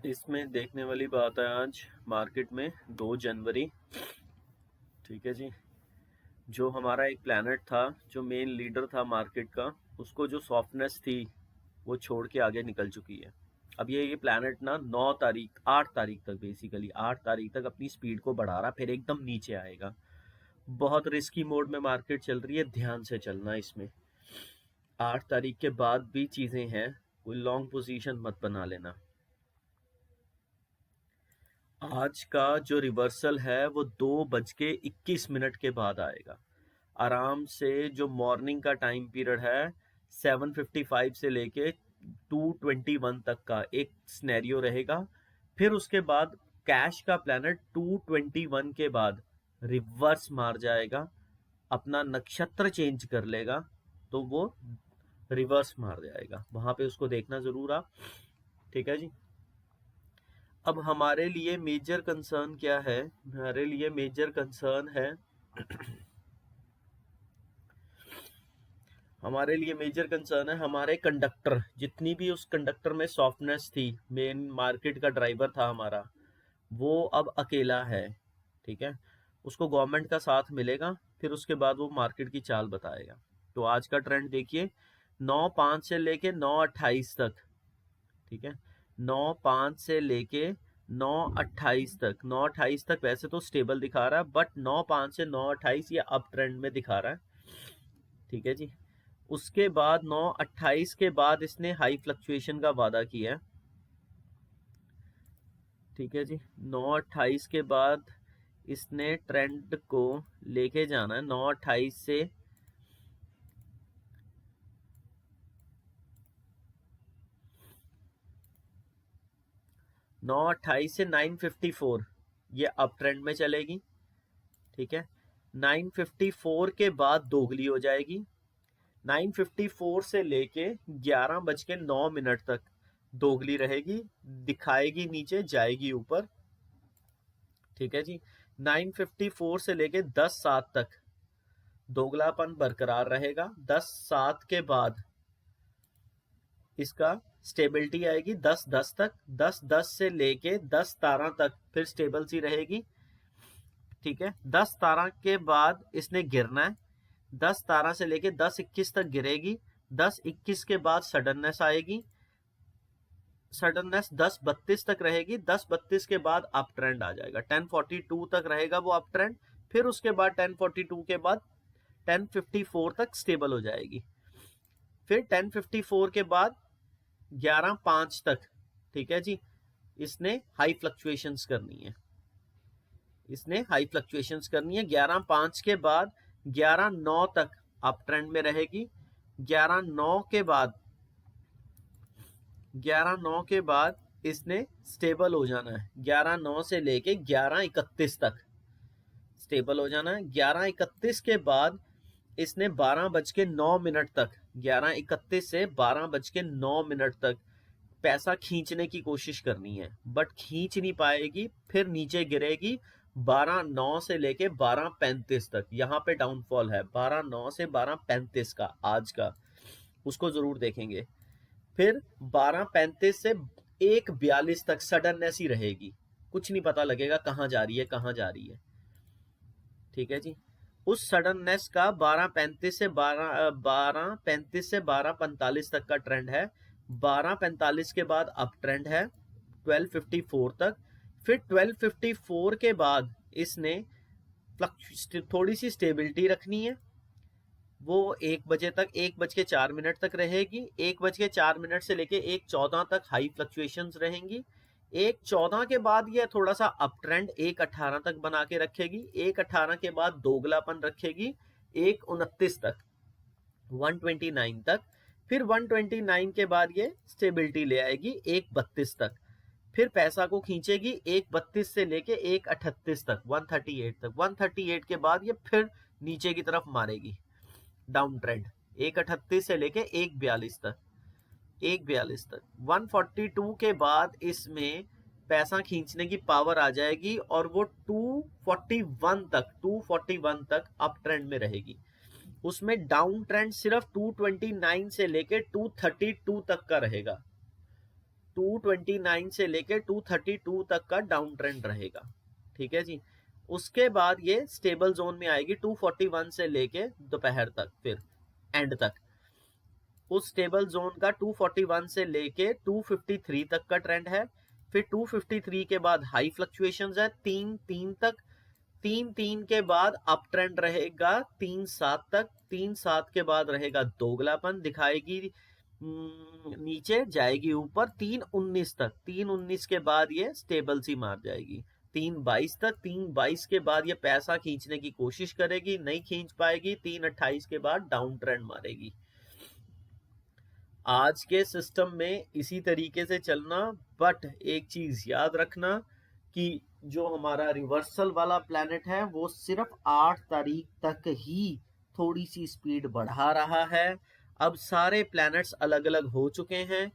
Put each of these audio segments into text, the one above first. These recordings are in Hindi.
इसमें देखने वाली बात है आज मार्केट में 2 जनवरी। ठीक है जी। जो हमारा एक प्लैनेट था, जो मेन लीडर था मार्केट का, उसको जो सॉफ्टनेस थी वो छोड़ के आगे निकल चुकी है। अब ये प्लैनेट ना 8 तारीख तक, बेसिकली 8 तारीख तक अपनी स्पीड को बढ़ा रहा, फिर एकदम नीचे आएगा। बहुत रिस्की मोड में मार्केट चल रही है, ध्यान से चलना इसमें। 8 तारीख के बाद भी चीज़ें हैं, कोई लॉन्ग पोजीशन मत बना लेना। आज का जो रिवर्सल है वो 2:21 के बाद आएगा। आराम से जो मॉर्निंग का टाइम पीरियड है 7:55 से लेके 2:21 तक का एक सिनेरियो रहेगा। फिर उसके बाद कैश का प्लैनेट 2:21 के बाद रिवर्स मार जाएगा, अपना नक्षत्र चेंज कर लेगा, तो वो रिवर्स मार जाएगा। वहां पे उसको देखना जरूर आप। ठीक है जी। अब हमारे लिए मेजर कंसर्न क्या है? हमारे लिए मेजर कंसर्न है हमारे लिए मेजर कंसर्न है हमारे कंडक्टर। जितनी भी उस कंडक्टर में सॉफ्टनेस थी, मेन मार्केट का ड्राइवर था हमारा, वो अब अकेला है। ठीक है। उसको गवर्नमेंट का साथ मिलेगा, फिर उसके बाद वो मार्केट की चाल बताएगा। तो आज का ट्रेंड देखिए, 9:05 से लेके 9:28 तक। ठीक है। 9:05 से लेके 9:28 तक। 9:28 तक वैसे तो स्टेबल दिखा रहा है, बट 9:05 से 9:28 ये अप ट्रेंड में दिखा रहा है। ठीक है जी। उसके बाद 9:28 के बाद इसने हाई फ्लक्चुएशन का वादा किया है। ठीक है जी। 9:28 के बाद इसने ट्रेंड को लेके जाना है। 9:28 से 9:54 ये अप ट्रेंड में चलेगी। ठीक है। 9:54 के बाद दोगली हो जाएगी। 9:54 से लेके 11:09 तक दोगली रहेगी, दिखाएगी नीचे, जाएगी ऊपर। ठीक है जी। 9:54 से लेके 10:07 तक दोगलापन बरकरार रहेगा। 10:07 के बाद इसका स्टेबिलिटी आएगी 10:10 तक। 10:10 से लेके 10:13 तक फिर स्टेबल सी रहेगी। ठीक है। 10:13 के बाद इसने गिरना है। 10:13 से लेके 10:21 तक गिरेगी। 10:21 के बाद सडननेस आएगी। सडननेस 10:32 तक रहेगी। 10:32 के बाद अप ट्रेंड आ जाएगा। 10:42 तक रहेगा वो अप ट्रेंड। फिर उसके बाद 10:42 के बाद 10:54 तक स्टेबल हो जाएगी। फिर 10:54 के बाद 11:05 तक। ठीक है जी। इसने हाई फ्लक्चुएशंस करनी है। इसने हाई फ्लक्चुएशंस करनी है। 11:05 के बाद 11:09 तक अप ट्रेंड में रहेगी। 11:09 के बाद 11:09 के बाद इसने स्टेबल हो जाना है। 11:09 से लेके 11:31 तक स्टेबल हो जाना है। 11:31 के बाद इसने 12:09 तक, 11:31 से 12:09 तक पैसा खींचने की कोशिश करनी है, बट खींच नहीं पाएगी। फिर नीचे गिरेगी 12:09 से लेके 12:35 तक। यहाँ पे डाउनफॉल है 12:09 से 12:35 का आज का, उसको जरूर देखेंगे। फिर 12:35 से 1:42 तक सडननेस ही रहेगी, कुछ नहीं पता लगेगा कहाँ जा रही है, कहाँ जा रही है। ठीक है जी। उस सडननेस का 12:35 से 12:45 तक का ट्रेंड है। 12:45 के बाद अप ट्रेंड है 12:54 तक। फिर 12:54 के बाद इसने थोड़ी सी स्टेबिलिटी रखनी है। वो 1 बजे तक, 1:04 तक रहेगी। 1:04 से लेके 1:14 तक हाई फ्लक्चुएशंस रहेंगी। 1:14 के बाद ये थोड़ा सा अप ट्रेंड 1:18 तक बना के रखेगी। 1:18 के बाद दोगलापन रखेगी 1:29 तक, 129 तक। फिर 129 के बाद ये स्टेबिलिटी ले आएगी 1:32 तक। फिर पैसा को खींचेगी 1:32 से लेके 1:38 तक, 138 तक। 138 के बाद ये फिर नीचे की तरफ मारेगी डाउन ट्रेंड 1:38 से लेके 1:42 तक, 1:42 तक। 142 के बाद इसमें पैसा खींचने की पावर आ जाएगी और वो 241 तक अप ट्रेंड में रहेगी। उसमें डाउन ट्रेंड सिर्फ 229 से लेके 232 तक का रहेगा। 229 से लेके 232 तक का डाउन ट्रेंड रहेगा, ठीक है जी। उसके बाद ये स्टेबल जोन में आएगी 241 से लेके दोपहर तक, फिर एंड तक। उस स्टेबल जोन का 241 से लेके 253 तक का ट्रेंड है। फिर 253 के बाद हाई फ्लक्चुएशंस है 3-3 तक। 3-3 के बाद अप ट्रेंड रहेगा 3-7 तक। 3-7 के बाद रहेगा दोगलापन दिखाएगी, नीचे जाएगी ऊपर 3-19 तक। 3-19 के बाद ये स्टेबल सी मार जाएगी 3-22 तक। 3-22 के बाद ये पैसा खींचने की कोशिश करेगी, नहीं खींच पाएगी। 3-28 के बाद डाउन ट्रेंड मारेगी। आज के सिस्टम में इसी तरीके से चलना, बट एक चीज याद रखना कि जो हमारा रिवर्सल वाला प्लैनेट है वो सिर्फ 8 तारीख तक ही थोड़ी सी स्पीड बढ़ा रहा है। अब सारे प्लैनेट्स अलग अलग हो चुके हैं,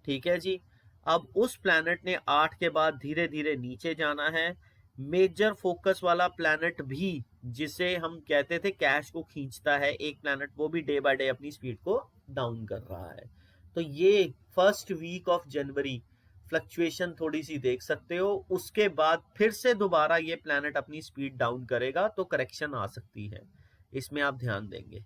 ठीक है जी। अब उस प्लैनेट ने 8 के बाद धीरे धीरे नीचे जाना है। मेजर फोकस वाला प्लैनेट भी, जिसे हम कहते थे कैश को खींचता है एक प्लैनेट, वो भी डे बाय डे अपनी स्पीड को डाउन कर रहा है। तो ये फर्स्ट वीक ऑफ जनवरी फ्लक्चुएशन थोड़ी सी देख सकते हो। उसके बाद फिर से दोबारा ये प्लैनेट अपनी स्पीड डाउन करेगा तो करेक्शन आ सकती है, इसमें आप ध्यान देंगे।